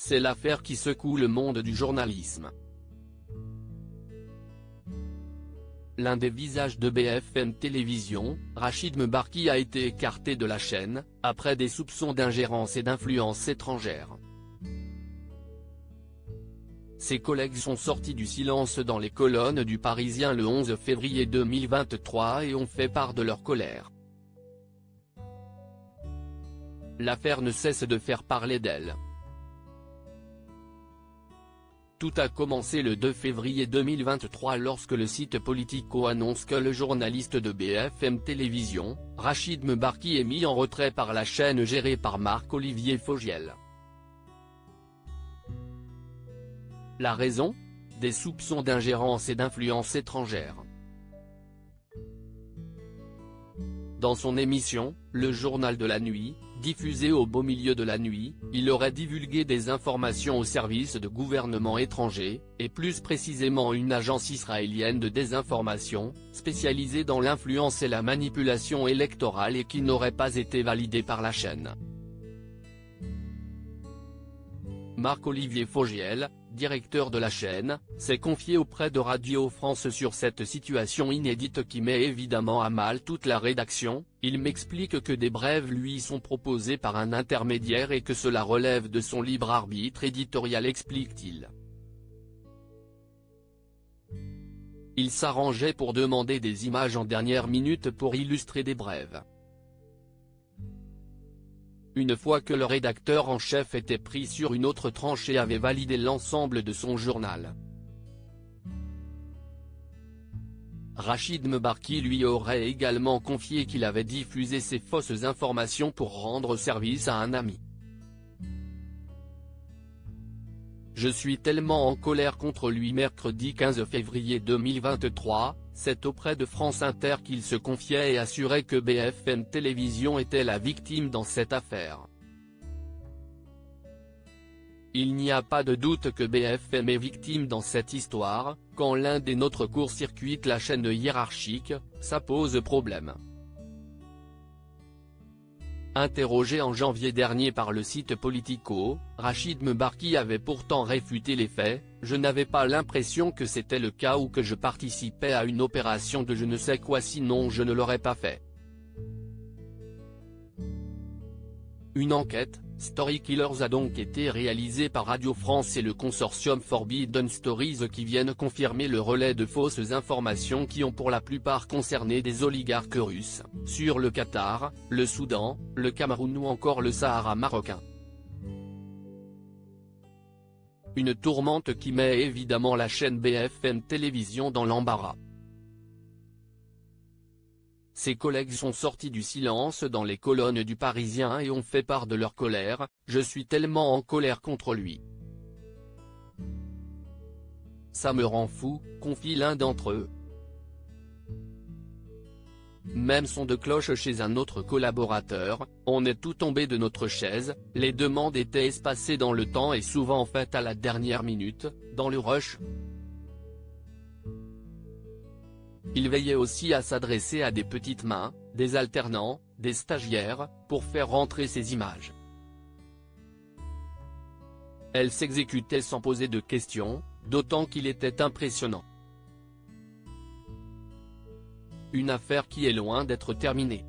c'est l'affaire qui secoue le monde du journalisme. L'un des visages de BFM Télévision, Rachid Mebarki, a été écarté de la chaîne, après des soupçons d'ingérence et d'influence étrangère. Ses collègues sont sortis du silence dans les colonnes du Parisien le 11 février 2023 et ont fait part de leur colère. L'affaire ne cesse de faire parler d'elle. Tout a commencé le 2 février 2023 lorsque le site Politico annonce que le journaliste de BFM Télévision, Rachid Mebarki, est mis en retrait par la chaîne gérée par Marc-Olivier Fogiel. La raison ? Des soupçons d'ingérence et d'influence étrangère. Dans son émission, Le Journal de la Nuit, diffusée au beau milieu de la nuit, il aurait divulgué des informations au service de gouvernements étrangers, et plus précisément une agence israélienne de désinformation, spécialisée dans l'influence et la manipulation électorale et qui n'aurait pas été validée par la chaîne. Marc-Olivier Fogiel, directeur de la chaîne, s'est confié auprès de Radio France sur cette situation inédite qui met évidemment à mal toute la rédaction. Il m'explique que des brèves lui sont proposées par un intermédiaire et que cela relève de son libre arbitre éditorial, explique-t-il. Il s'arrangeait pour demander des images en dernière minute pour illustrer des brèves. Une fois que le rédacteur en chef était pris sur une autre tranche et avait validé l'ensemble de son journal. Rachid Mebarki lui aurait également confié qu'il avait diffusé ces fausses informations pour rendre service à un ami. Je suis tellement en colère contre lui. Mercredi 15 février 2023, c'est auprès de France Inter qu'il se confiait et assurait que BFM Télévision était la victime dans cette affaire. Il n'y a pas de doute que BFM est victime dans cette histoire. Quand l'un des nôtres court-circuite la chaîne hiérarchique, ça pose problème. Interrogé en janvier dernier par le site Politico, Rachid Mebarki avait pourtant réfuté les faits. Je n'avais pas l'impression que c'était le cas ou que je participais à une opération de je ne sais quoi, sinon je ne l'aurais pas fait. Une enquête, Story Killers, a donc été réalisée par Radio France et le consortium Forbidden Stories qui viennent confirmer le relais de fausses informations qui ont pour la plupart concerné des oligarques russes, sur le Qatar, le Soudan, le Cameroun ou encore le Sahara marocain. Une tourmente qui met évidemment la chaîne BFM Télévision dans l'embarras. Ses collègues sont sortis du silence dans les colonnes du Parisien et ont fait part de leur colère. Je suis tellement en colère contre lui. Ça me rend fou, confie l'un d'entre eux. Même son de cloche chez un autre collaborateur, on est tout tombé de notre chaise. Les demandes étaient espacées dans le temps et souvent faites à la dernière minute, dans le rush. Il veillait aussi à s'adresser à des petites mains, des alternants, des stagiaires, pour faire rentrer ces images. Elles s'exécutaient sans poser de questions, d'autant qu'il était impressionnant. Une affaire qui est loin d'être terminée.